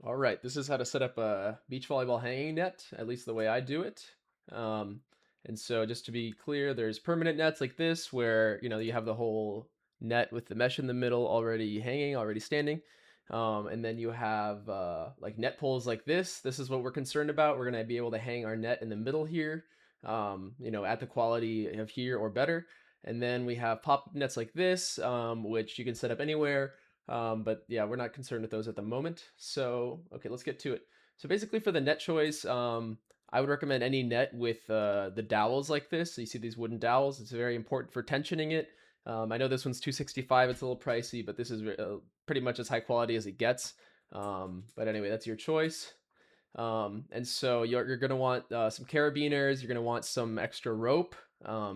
All right, this is how to set up a beach volleyball hanging net, at least the way I do it. Um, and so just to be clear, there's permanent nets like this where, you have the whole net with the mesh in the middle already hanging, already standing. And then you have like net poles like this. This is what we're concerned about. We're going to be able to hang our net in the middle here, at the quality of here or better. And then we have pop nets like this, which you can set up anywhere. But yeah, we're not concerned with those at the moment. So, okay, let's get to it. So basically for the net choice, I would recommend any net with the dowels like this. So you see these wooden dowels. It's very important for tensioning it. I know this one's 265. It's a little pricey, but this is pretty much as high quality as it gets. But anyway, that's your choice. And so you're going to want some carabiners. You're going to want some extra rope,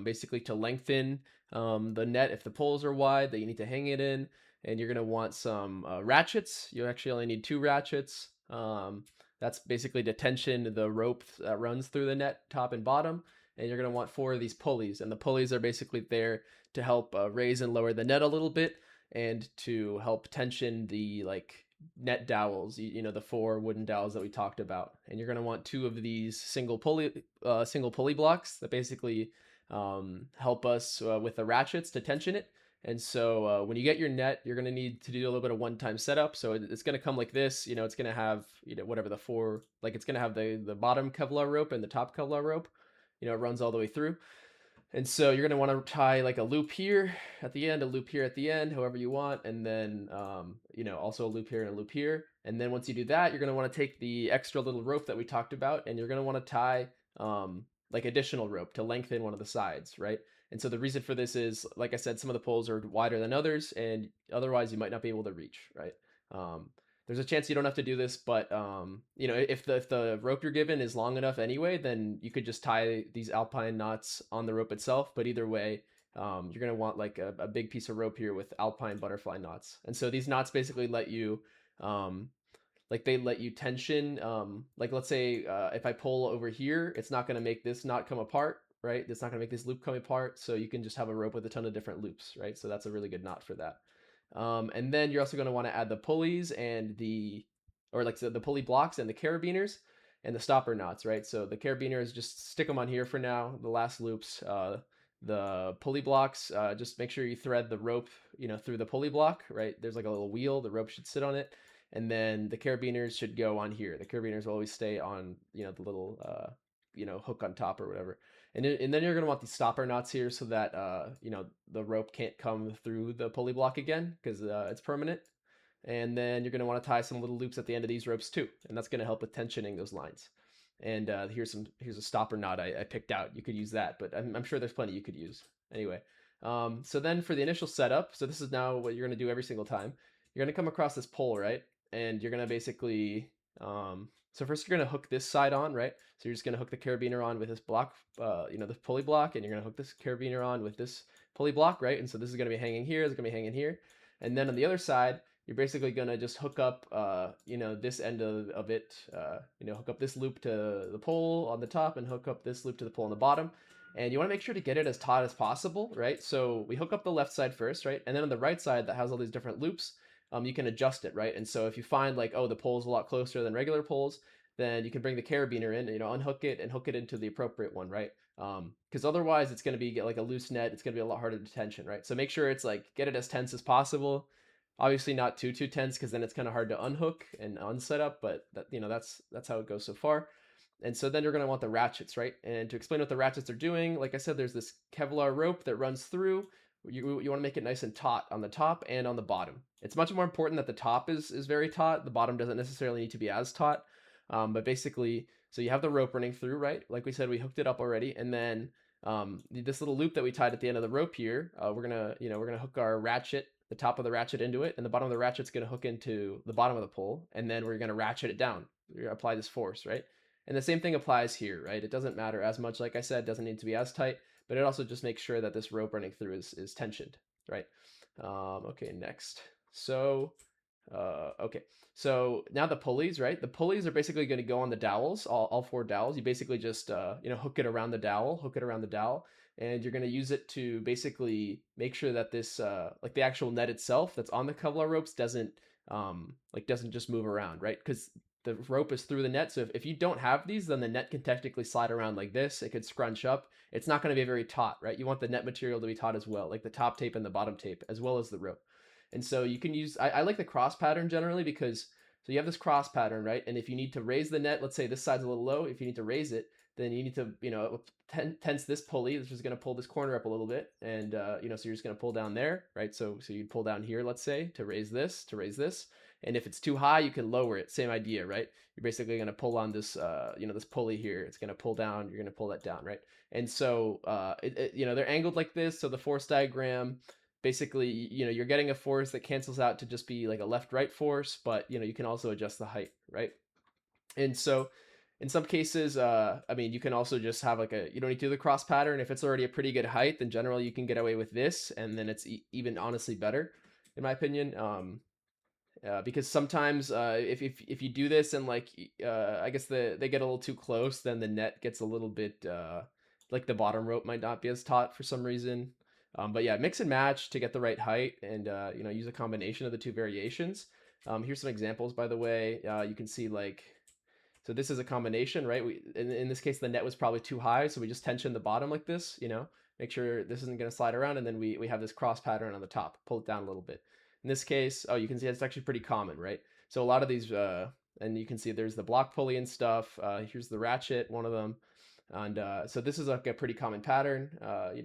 basically to lengthen the net if the poles are wide that you need to hang it in. And you're going to want some ratchets. You actually only need two ratchets. That's basically to tension the rope that runs through the net, top and bottom. And you're going to want four of these pulleys. And the pulleys are basically there to help raise and lower the net a little bit and to help tension the net dowels, the four wooden dowels that we talked about. And you're going to want two of these single pulley blocks that basically help us with the ratchets to tension it. And so when you get your net, you're going to need to do a little bit of one-time setup. So it's going to come like this. It's going to have, whatever the four, like it's going to have the bottom Kevlar rope and the top Kevlar rope. It runs all the way through. And so you're going to want to tie like a loop here at the end, a loop here at the end, however you want. And then, also a loop here and a loop here. And then once you do that, you're going to want to take the extra little rope that we talked about, and you're going to want to tie like additional rope to lengthen one of the sides, right? And so the reason for this is, like I said, some of the poles are wider than others, and otherwise you might not be able to reach, right? Um, there's a chance you don't have to do this, but if the rope you're given is long enough anyway, then you could just tie these alpine knots on the rope itself. But either way, you're gonna want like a big piece of rope here with alpine butterfly knots. And so these knots basically let you, they let you tension. Like let's say if I pull over here, it's not gonna make this knot come apart, right? It's not gonna make this loop come apart. So you can just have a rope with a ton of different loops, right? So that's a really good knot for that. And then you're also going to want to add the pulleys and the pulley blocks and the carabiners and the stopper knots, right? So the carabiners, just stick them on here for now, the last loops. The pulley blocks, just make sure you thread the rope, through the pulley block, right? There's like a little wheel, the rope should sit on it. And then the carabiners should go on here. The carabiners will always stay on, the little, hook on top or whatever. And then you're going to want these stopper knots here so that the rope can't come through the pulley block again because it's permanent. And then you're going to want to tie some little loops at the end of these ropes too, and that's going to help with tensioning those lines. And here's a stopper knot I picked out. You could use that, but I'm sure there's plenty you could use. Anyway, so then for the initial setup, so this is now what you're going to do every single time. You're going to come across this pole, right? And you're going to basically so first you're going to hook this side on, right? So you're just going to hook the carabiner on with this block, the pulley block, and you're going to hook this carabiner on with this pulley block, right? And so this is going to be hanging here, it's going to be hanging here. And then on the other side, you're basically going to just hook up, this end of it, hook up this loop to the pole on the top and hook up this loop to the pole on the bottom. And you want to make sure to get it as taut as possible, right? So we hook up the left side first, right? And then on the right side that has all these different loops, you can adjust it, right? And so if you find like, oh, the pole's a lot closer than regular poles, then you can bring the carabiner in, unhook it and hook it into the appropriate one, right? Because otherwise it's going to be like a loose net. It's going to be a lot harder to tension, right? So make sure it's like, get it as tense as possible. Obviously not too tense because then it's kind of hard to unhook and unset up, but that's how it goes so far. And so then you're going to want the ratchets, right? And to explain what the ratchets are doing, like I said, there's this Kevlar rope that runs through. You want to make it nice and taut on the top and on the bottom. It's much more important that the top is very taut. The bottom doesn't necessarily need to be as taut. But basically, so you have the rope running through, right? Like we said, we hooked it up already. And then this little loop that we tied at the end of the rope here, we're gonna hook our ratchet, the top of the ratchet into it, and the bottom of the ratchet's gonna hook into the bottom of the pole, and then we're gonna ratchet it down. We're gonna apply this force, right? And the same thing applies here, right? It doesn't matter as much, like I said, doesn't need to be as tight, but it also just makes sure that this rope running through is tensioned, right? Okay, next. Okay, so now the pulleys, right? The pulleys are basically going to go on the dowels, all four dowels. You basically just, hook it around the dowel, and you're going to use it to basically make sure that this, like the actual net itself that's on the Kevlar ropes doesn't like doesn't just move around, right? Because the rope is through the net. So if you don't have these, then the net can technically slide around like this. It could scrunch up. It's not going to be very taut, right? You want the net material to be taut as well, like the top tape and the bottom tape, as well as the rope. And so you can use, I like the cross pattern generally because, so you have this cross pattern, right? And if you need to raise the net, let's say this side's a little low, if you need to raise it, then you need to, tense this pulley, which is going to pull this corner up a little bit. And, so you're just going to pull down there, right? So you'd pull down here, let's say, to raise this, And if it's too high, you can lower it. Same idea, right? You're basically going to pull on this, this pulley here. It's going to pull down. You're going to pull that down, right? And so, they're angled like this. So the force diagram, basically, you're getting a force that cancels out to just be like a left-right force, but, you can also adjust the height, right? And so in some cases, you can also just have you don't need to do the cross pattern. If it's already a pretty good height, then generally you can get away with this. And then it's even honestly better, in my opinion. Because sometimes if you do this and I guess they get a little too close, then the net gets a little bit like the bottom rope might not be as taut for some reason. But yeah, mix and match to get the right height, and use a combination of the two variations. Here's some examples, by the way. You can see so this is a combination, right? In this case, the net was probably too high, so we just tension the bottom like this, make sure this isn't going to slide around, and then we have this cross pattern on the top, pull it down a little bit. In this case, you can see it's actually pretty common, right? So a lot of these, and you can see there's the block pulley and stuff. Here's the ratchet, one of them. And so this is like a pretty common pattern.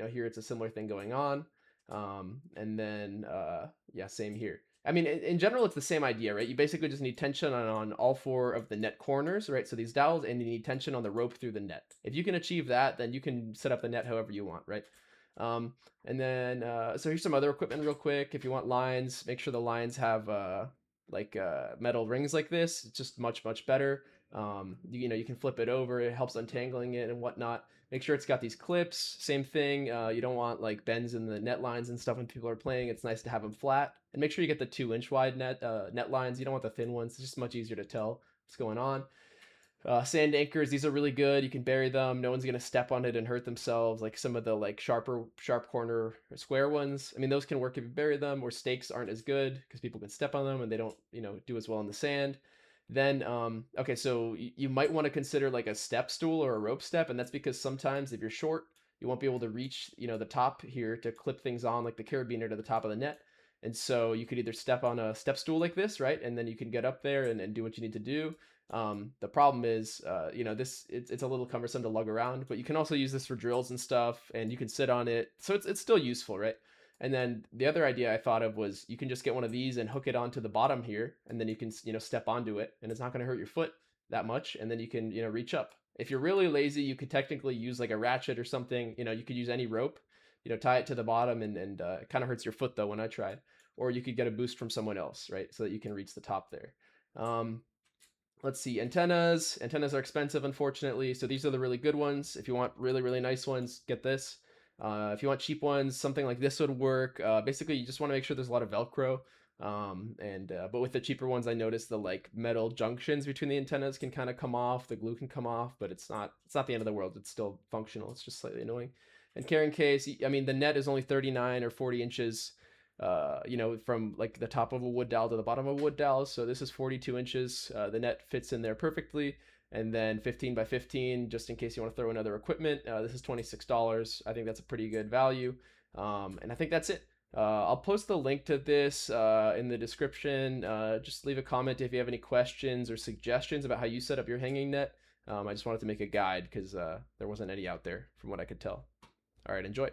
Here it's a similar thing going on. And then, yeah, same here. I mean, in general, it's the same idea, right? You basically just need tension on all four of the net corners, right? So these dowels, and you need tension on the rope through the net. If you can achieve that, then you can set up the net however you want, right? And then, so here's some other equipment real quick. If you want lines, make sure the lines have metal rings like this. It's just much, much better. You can flip it over. It helps untangling it and whatnot. Make sure it's got these clips. Same thing. You don't want like bends in the net lines and stuff when people are playing. It's nice to have them flat. And make sure you get the 2-inch wide net lines. You don't want the thin ones. It's just much easier to tell what's going on. Sand anchors, these are really good. You can bury them. No one's gonna step on it and hurt themselves. Like some of the sharp corner square ones. I mean, those can work if you bury them. Or stakes aren't as good because people can step on them and they don't, do as well in the sand. Then, okay, so you might want to consider like a step stool or a rope step, and that's because sometimes if you're short, you won't be able to reach, the top here to clip things on like the carabiner to the top of the net. And so you could either step on a step stool like this, right? And then you can get up there and do what you need to do. The problem is, it's a little cumbersome to lug around, but you can also use this for drills and stuff, and you can sit on it. So it's still useful, right? And then the other idea I thought of was you can just get one of these and hook it onto the bottom here, and then you can, step onto it, and it's not going to hurt your foot that much, and then you can, reach up. If you're really lazy, you could technically use like a ratchet or something. You could use any rope, tie it to the bottom, and it kind of hurts your foot though when I tried. Or you could get a boost from someone else, right? So that you can reach the top there. Let's see, antennas. Antennas are expensive, unfortunately. So these are the really good ones. If you want really, really nice ones, get this. If you want cheap ones, something like this would work. Basically, you just want to make sure there's a lot of Velcro. But with the cheaper ones, I noticed the metal junctions between the antennas can kind of come off. The glue can come off, but it's not the end of the world. It's still functional. It's just slightly annoying. And carrying case, I mean, the net is only 39 or 40 inches. From the top of a wood dowel to the bottom of a wood dowel. So this is 42 inches. The net fits in there perfectly. And then 15 by 15, just in case you want to throw in other equipment. This is $26. I think that's a pretty good value. And I think that's it. I'll post the link to this in the description. Just leave a comment if you have any questions or suggestions about how you set up your hanging net. I just wanted to make a guide because there wasn't any out there from what I could tell. All right, enjoy.